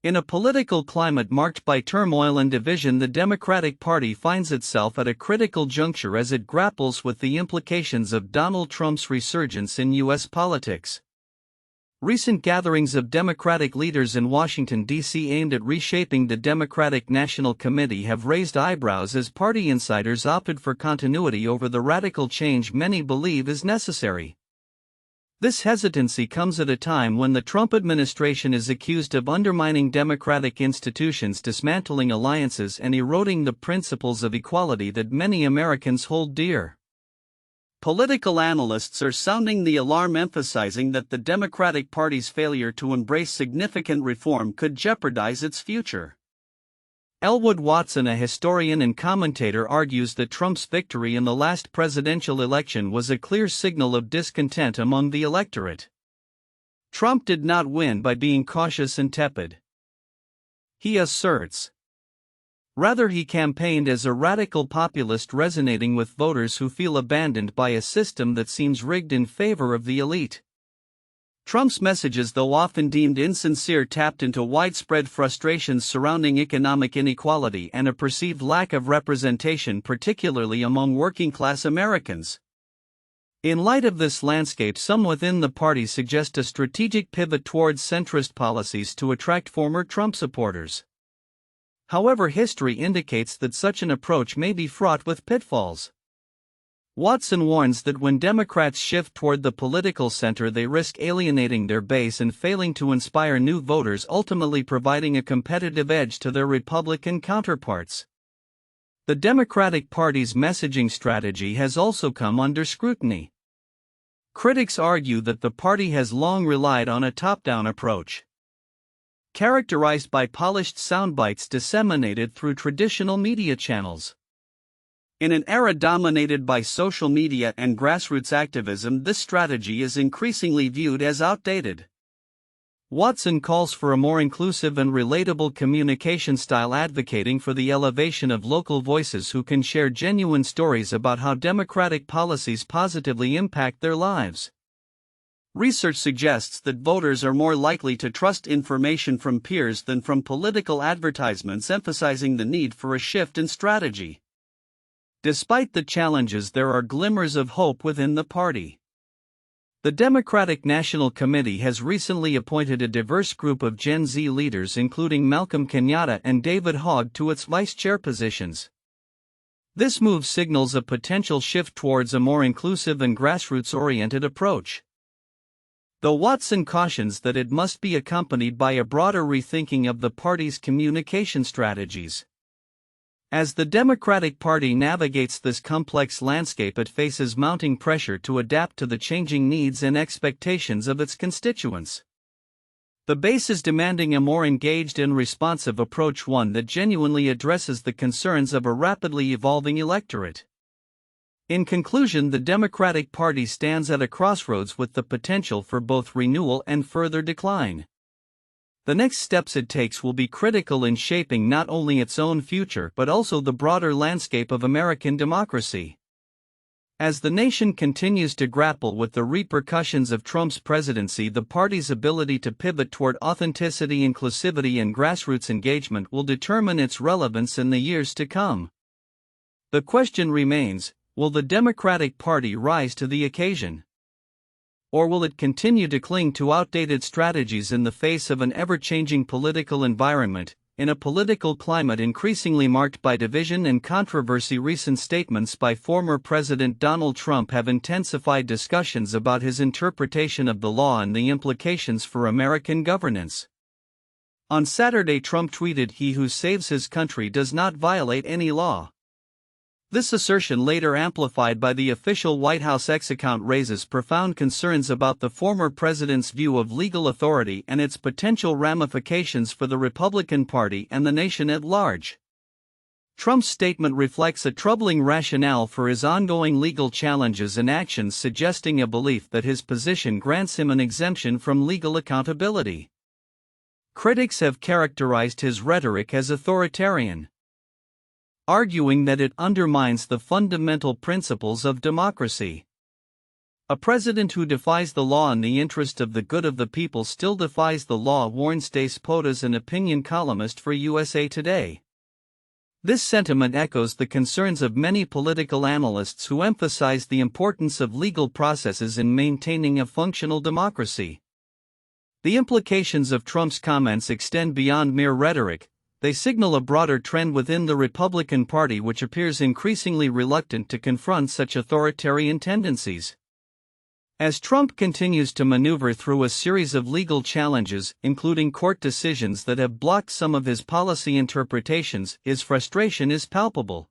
In a political climate marked by turmoil and division, the Democratic Party finds itself at a critical juncture as it grapples with the implications of Donald Trump's resurgence in U.S. politics. Recent gatherings of Democratic leaders in Washington, D.C. aimed at reshaping the Democratic National Committee have raised eyebrows as party insiders opted for continuity over the radical change many believe is necessary. This hesitancy comes at a time when the Trump administration is accused of undermining democratic institutions, dismantling alliances, and eroding the principles of equality that many Americans hold dear. Political analysts are sounding the alarm, emphasizing that the Democratic Party's failure to embrace significant reform could jeopardize its future. Elwood Watson, a historian and commentator, argues that Trump's victory in the last presidential election was a clear signal of discontent among the electorate. Trump did not win by being cautious and tepid, he asserts. Rather, he campaigned as a radical populist, resonating with voters who feel abandoned by a system that seems rigged in favor of the elite. Trump's messages, though often deemed insincere, tapped into widespread frustrations surrounding economic inequality and a perceived lack of representation, particularly among working-class Americans. In light of this landscape, some within the party suggest a strategic pivot towards centrist policies to attract former Trump supporters. However, history indicates that such an approach may be fraught with pitfalls. Watson warns that when Democrats shift toward the political center, they risk alienating their base and failing to inspire new voters, ultimately providing a competitive edge to their Republican counterparts. The Democratic Party's messaging strategy has also come under scrutiny. Critics argue that the party has long relied on a top-down approach, characterized by polished soundbites disseminated through traditional media channels. In an era dominated by social media and grassroots activism, this strategy is increasingly viewed as outdated. Watson calls for a more inclusive and relatable communication style, advocating for the elevation of local voices who can share genuine stories about how democratic policies positively impact their lives. Research suggests that voters are more likely to trust information from peers than from political advertisements, emphasizing the need for a shift in strategy. Despite the challenges, there are glimmers of hope within the party. The Democratic National Committee has recently appointed a diverse group of Gen Z leaders, including Malcolm Kenyatta and David Hogg, to its vice chair positions. This move signals a potential shift towards a more inclusive and grassroots-oriented approach, though Watson cautions that it must be accompanied by a broader rethinking of the party's communication strategies. As the Democratic Party navigates this complex landscape, it faces mounting pressure to adapt to the changing needs and expectations of its constituents. The base is demanding a more engaged and responsive approach, one that genuinely addresses the concerns of a rapidly evolving electorate. In conclusion, the Democratic Party stands at a crossroads with the potential for both renewal and further decline. The next steps it takes will be critical in shaping not only its own future but also the broader landscape of American democracy. As the nation continues to grapple with the repercussions of Trump's presidency, the party's ability to pivot toward authenticity, inclusivity, and grassroots engagement will determine its relevance in the years to come. The question remains: will the Democratic Party rise to the occasion? Or will it continue to cling to outdated strategies in the face of an ever-changing political environment, in a political climate increasingly marked by division and controversy? Recent statements by former President Donald Trump have intensified discussions about his interpretation of the law and the implications for American governance. On Saturday, Trump tweeted, "He who saves his country does not violate any law." This assertion, later amplified by the official White House X account, raises profound concerns about the former president's view of legal authority and its potential ramifications for the Republican Party and the nation at large. Trump's statement reflects a troubling rationale for his ongoing legal challenges and actions, suggesting a belief that his position grants him an exemption from legal accountability. Critics have characterized his rhetoric as authoritarian, arguing that it undermines the fundamental principles of democracy. A president who defies the law in the interest of the good of the people still defies the law, warned Stace Potas, an opinion columnist for USA Today. This sentiment echoes the concerns of many political analysts who emphasize the importance of legal processes in maintaining a functional democracy. The implications of Trump's comments extend beyond mere rhetoric. They signal a broader trend within the Republican Party, which appears increasingly reluctant to confront such authoritarian tendencies. As Trump continues to maneuver through a series of legal challenges, including court decisions that have blocked some of his policy interpretations, his frustration is palpable.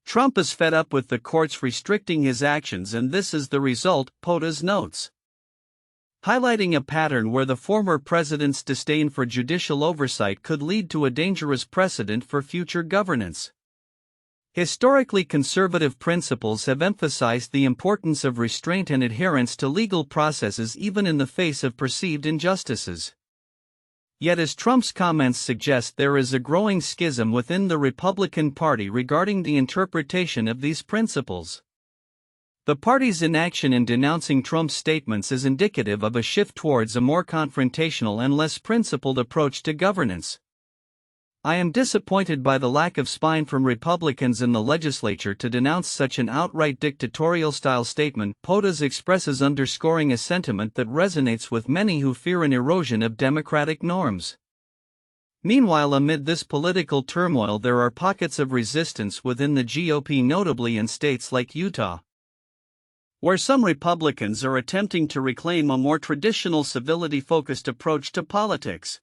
Trump is fed up with the courts restricting his actions, and this is the result, Potas notes, highlighting a pattern where the former president's disdain for judicial oversight could lead to a dangerous precedent for future governance. Historically conservative principles have emphasized the importance of restraint and adherence to legal processes even in the face of perceived injustices. Yet, as Trump's comments suggest, there is a growing schism within the Republican Party regarding the interpretation of these principles. The party's inaction in denouncing Trump's statements is indicative of a shift towards a more confrontational and less principled approach to governance. I am disappointed by the lack of spine from Republicans in the legislature to denounce such an outright dictatorial-style statement, Potas expresses, underscoring a sentiment that resonates with many who fear an erosion of democratic norms. Meanwhile, amid this political turmoil, there are pockets of resistance within the GOP, notably in states like Utah, where some Republicans are attempting to reclaim a more traditional civility-focused approach to politics.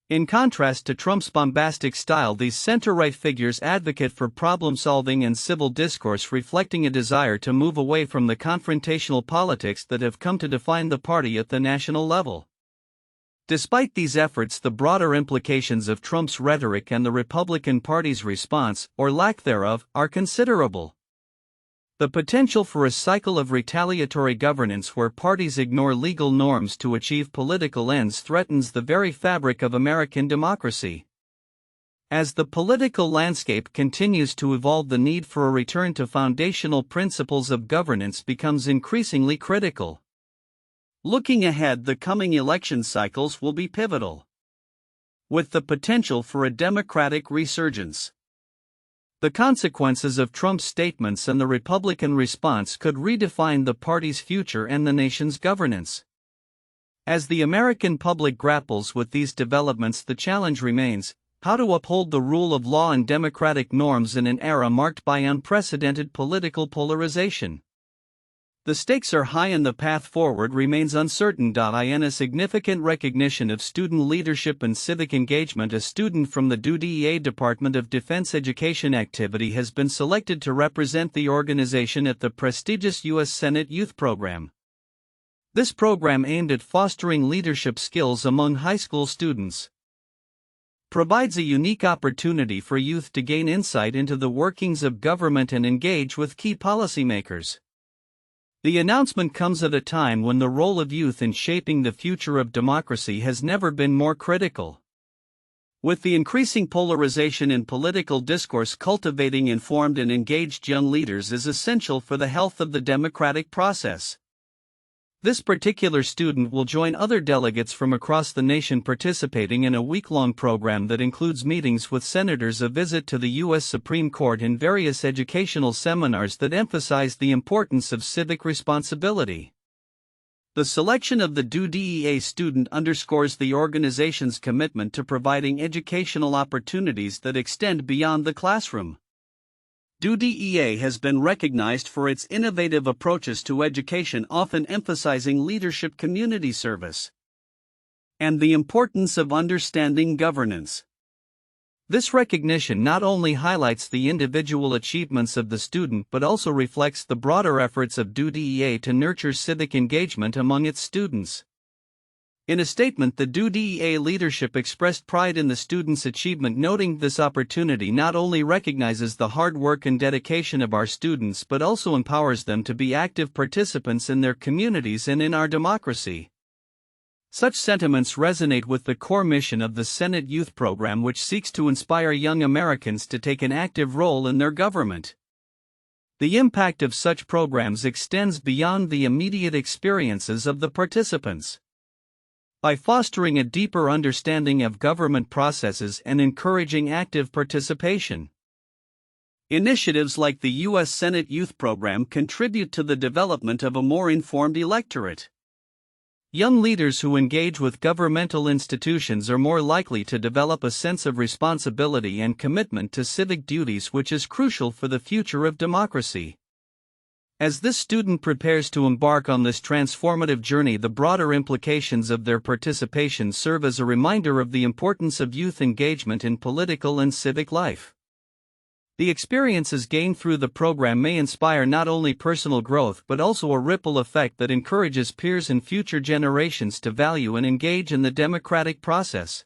In contrast to Trump's bombastic style, these center-right figures advocate for problem-solving and civil discourse, reflecting a desire to move away from the confrontational politics that have come to define the party at the national level. Despite these efforts, the broader implications of Trump's rhetoric and the Republican Party's response, or lack thereof, are considerable. The potential for a cycle of retaliatory governance where parties ignore legal norms to achieve political ends threatens the very fabric of American democracy. As the political landscape continues to evolve, the need for a return to foundational principles of governance becomes increasingly critical. Looking ahead, the coming election cycles will be pivotal, with the potential for a Democratic resurgence. The consequences of Trump's statements and the Republican response could redefine the party's future and the nation's governance. As the American public grapples with these developments, the challenge remains: how to uphold the rule of law and democratic norms in an era marked by unprecedented political polarization. The stakes are high and the path forward remains uncertain. In a significant recognition of student leadership and civic engagement, a student from the DOE Department of Defense Education Activity has been selected to represent the organization at the prestigious U.S. Senate Youth Program. This program, aimed at fostering leadership skills among high school students, provides a unique opportunity for youth to gain insight into the workings of government and engage with key policymakers. The announcement comes at a time when the role of youth in shaping the future of democracy has never been more critical. With the increasing polarization in political discourse, cultivating informed and engaged young leaders is essential for the health of the democratic process. This particular student will join other delegates from across the nation participating in a week-long program that includes meetings with senators, a visit to the U.S. Supreme Court, and various educational seminars that emphasize the importance of civic responsibility. The selection of the DOE student underscores the organization's commitment to providing educational opportunities that extend beyond the classroom. DOE has been recognized for its innovative approaches to education, often emphasizing leadership, community service, and the importance of understanding governance. This recognition not only highlights the individual achievements of the student but also reflects the broader efforts of DOE to nurture civic engagement among its students. In a statement, the DOE leadership expressed pride in the students' achievement, noting this opportunity not only recognizes the hard work and dedication of our students but also empowers them to be active participants in their communities and in our democracy. Such sentiments resonate with the core mission of the Senate Youth Program, which seeks to inspire young Americans to take an active role in their government. The impact of such programs extends beyond the immediate experiences of the participants. By fostering a deeper understanding of government processes and encouraging active participation, initiatives like the U.S. Senate Youth Program contribute to the development of a more informed electorate. Young leaders who engage with governmental institutions are more likely to develop a sense of responsibility and commitment to civic duties, which is crucial for the future of democracy. As this student prepares to embark on this transformative journey, the broader implications of their participation serve as a reminder of the importance of youth engagement in political and civic life. The experiences gained through the program may inspire not only personal growth but also a ripple effect that encourages peers and future generations to value and engage in the democratic process.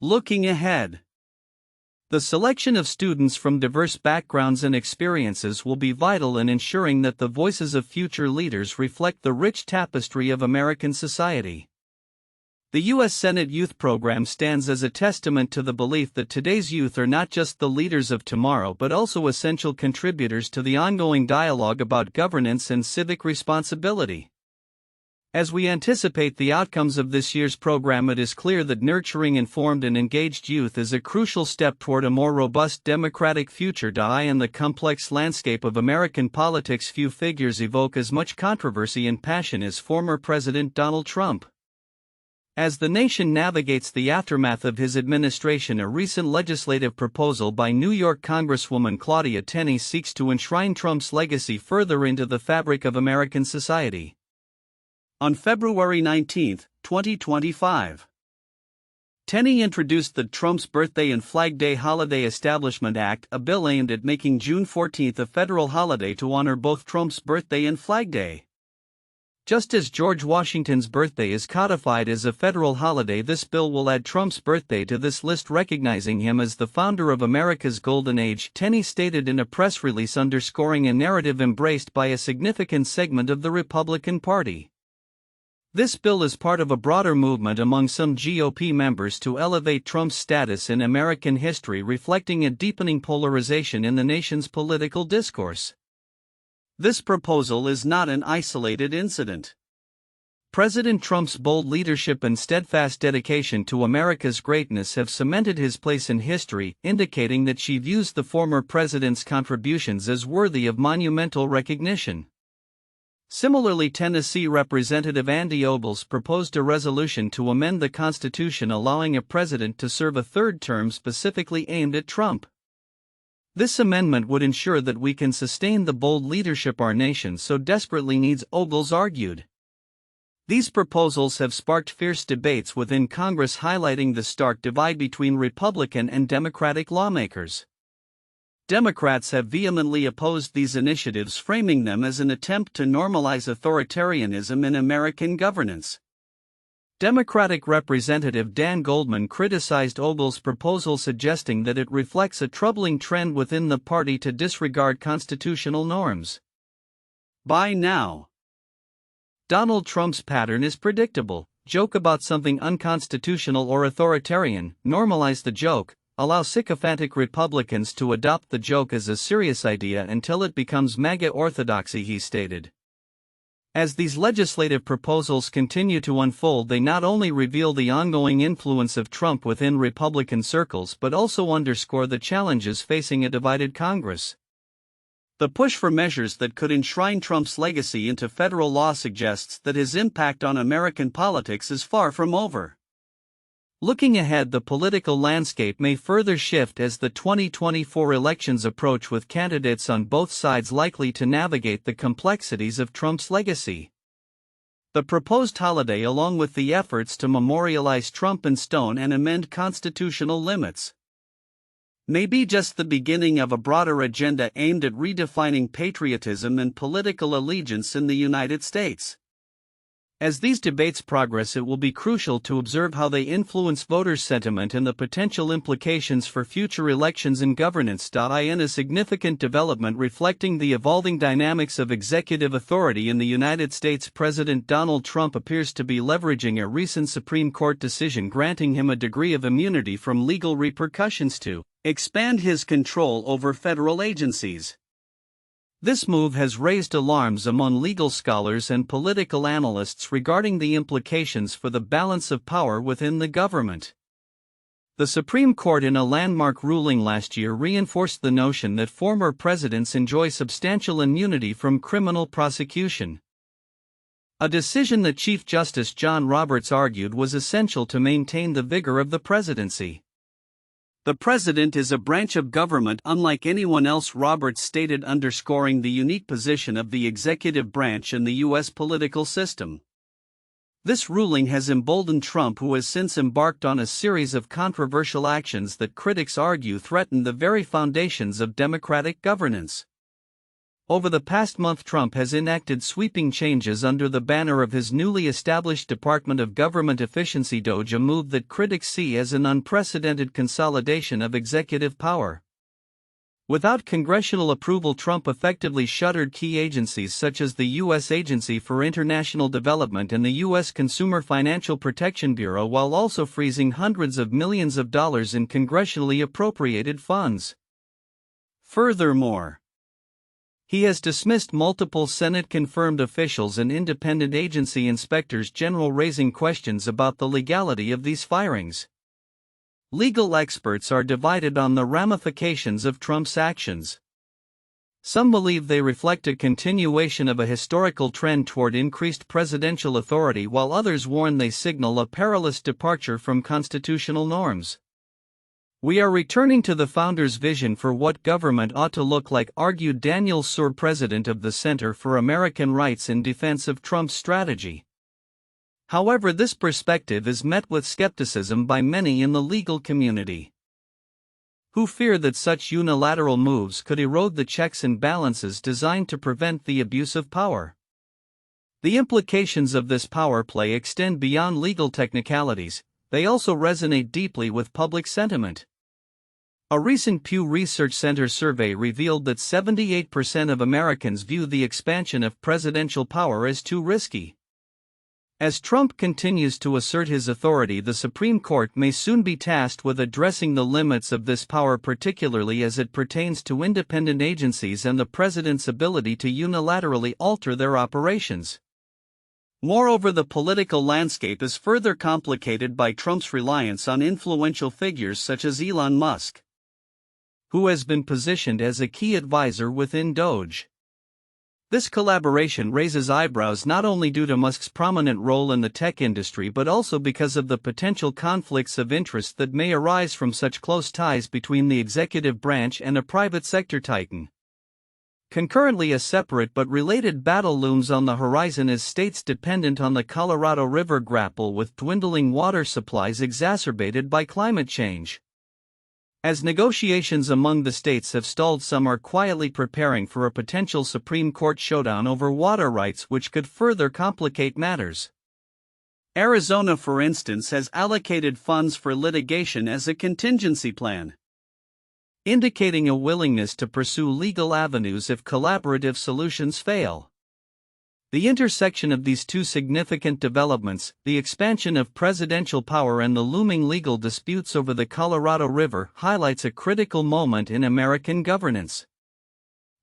Looking ahead, the selection of students from diverse backgrounds and experiences will be vital in ensuring that the voices of future leaders reflect the rich tapestry of American society. The U.S. Senate Youth Program stands as a testament to the belief that today's youth are not just the leaders of tomorrow but also essential contributors to the ongoing dialogue about governance and civic responsibility. As we anticipate the outcomes of this year's program, it is clear that nurturing informed and engaged youth is a crucial step toward a more robust democratic future. In the complex landscape of American politics, few figures evoke as much controversy and passion as former President Donald Trump. As the nation navigates the aftermath of his administration, a recent legislative proposal by New York Congresswoman Claudia Tenney seeks to enshrine Trump's legacy further into the fabric of American society. On February 19, 2025, Tenney introduced the Trump's Birthday and Flag Day Holiday Establishment Act, a bill aimed at making June 14 a federal holiday to honor both Trump's birthday and Flag Day. Just as George Washington's birthday is codified as a federal holiday, this bill will add Trump's birthday to this list, recognizing him as the founder of America's golden age, Tenney stated in a press release, underscoring a narrative embraced by a significant segment of the Republican Party. This bill is part of a broader movement among some GOP members to elevate Trump's status in American history, reflecting a deepening polarization in the nation's political discourse. This proposal is not an isolated incident. President Trump's bold leadership and steadfast dedication to America's greatness have cemented his place in history, indicating that she views the former president's contributions as worthy of monumental recognition. Similarly, Tennessee Representative Andy Ogles proposed a resolution to amend the Constitution allowing a president to serve a third term, specifically aimed at Trump. This amendment would ensure that we can sustain the bold leadership our nation so desperately needs, Ogles argued. These proposals have sparked fierce debates within Congress, highlighting the stark divide between Republican and Democratic lawmakers. Democrats have vehemently opposed these initiatives, framing them as an attempt to normalize authoritarianism in American governance. Democratic Representative Dan Goldman criticized Ogles' proposal, suggesting that it reflects a troubling trend within the party to disregard constitutional norms. By now, Donald Trump's pattern is predictable: joke about something unconstitutional or authoritarian, normalize the joke, allow sycophantic Republicans to adopt the joke as a serious idea until it becomes MAGA orthodoxy, he stated. As these legislative proposals continue to unfold, they not only reveal the ongoing influence of Trump within Republican circles but also underscore the challenges facing a divided Congress. The push for measures that could enshrine Trump's legacy into federal law suggests that his impact on American politics is far from over. Looking ahead, the political landscape may further shift as the 2024 elections approach, with candidates on both sides likely to navigate the complexities of Trump's legacy. The proposed holiday, along with the efforts to memorialize Trump in stone and amend constitutional limits, may be just the beginning of a broader agenda aimed at redefining patriotism and political allegiance in the United States. As these debates progress, it will be crucial to observe how they influence voters' sentiment and the potential implications for future elections and governance. In a significant development reflecting the evolving dynamics of executive authority in the United States, President Donald Trump appears to be leveraging a recent Supreme Court decision granting him a degree of immunity from legal repercussions to expand his control over federal agencies. This move has raised alarms among legal scholars and political analysts regarding the implications for the balance of power within the government. The Supreme Court, in a landmark ruling last year, reinforced the notion that former presidents enjoy substantial immunity from criminal prosecution. A decision that Chief Justice John Roberts argued was essential to maintain the vigor of the presidency. The president is a branch of government unlike anyone else, Roberts stated, underscoring the unique position of the executive branch in the U.S. political system. This ruling has emboldened Trump, who has since embarked on a series of controversial actions that critics argue threaten the very foundations of democratic governance. Over the past month, Trump has enacted sweeping changes under the banner of his newly established Department of Government Efficiency (DOGE), a move that critics see as an unprecedented consolidation of executive power. Without congressional approval, Trump effectively shuttered key agencies such as the U.S. Agency for International Development and the U.S. Consumer Financial Protection Bureau, while also freezing hundreds of millions of dollars in congressionally appropriated funds. Furthermore, he has dismissed multiple Senate-confirmed officials and independent agency inspectors general, raising questions about the legality of these firings. Legal experts are divided on the ramifications of Trump's actions. Some believe they reflect a continuation of a historical trend toward increased presidential authority, while others warn they signal a perilous departure from constitutional norms. "We are returning to the founders' vision for what government ought to look like," argued Daniel Suhr, president of the Center for American Rights, in defense of Trump's strategy. However, this perspective is met with skepticism by many in the legal community, who fear that such unilateral moves could erode the checks and balances designed to prevent the abuse of power. The implications of this power play extend beyond legal technicalities. They also resonate deeply with public sentiment. A recent Pew Research Center survey revealed that 78% of Americans view the expansion of presidential power as too risky. As Trump continues to assert his authority, the Supreme Court may soon be tasked with addressing the limits of this power, particularly as it pertains to independent agencies and the president's ability to unilaterally alter their operations. Moreover, the political landscape is further complicated by Trump's reliance on influential figures such as Elon Musk, who has been positioned as a key advisor within DOGE. This collaboration raises eyebrows not only due to Musk's prominent role in the tech industry but also because of the potential conflicts of interest that may arise from such close ties between the executive branch and a private sector titan. Concurrently, a separate but related battle looms on the horizon as states dependent on the Colorado River grapple with dwindling water supplies exacerbated by climate change. As negotiations among the states have stalled, some are quietly preparing for a potential Supreme Court showdown over water rights, which could further complicate matters. Arizona, for instance, has allocated funds for litigation as a contingency plan, indicating a willingness to pursue legal avenues if collaborative solutions fail. The intersection of these two significant developments, the expansion of presidential power and the looming legal disputes over the Colorado River, highlights a critical moment in American governance.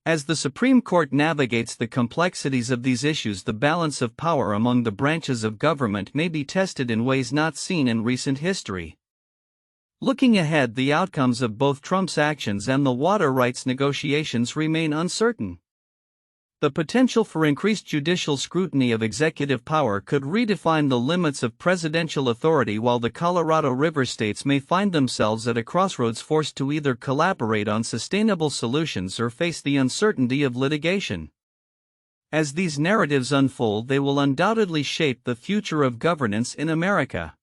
As the Supreme Court navigates the complexities of these issues, the balance of power among the branches of government may be tested in ways not seen in recent history. Looking ahead, the outcomes of both Trump's actions and the water rights negotiations remain uncertain. The potential for increased judicial scrutiny of executive power could redefine the limits of presidential authority, while the Colorado River states may find themselves at a crossroads, forced to either collaborate on sustainable solutions or face the uncertainty of litigation. As these narratives unfold, they will undoubtedly shape the future of governance in America,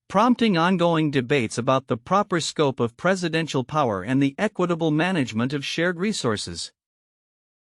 prompting ongoing debates about the proper scope of presidential power and the equitable management of shared resources.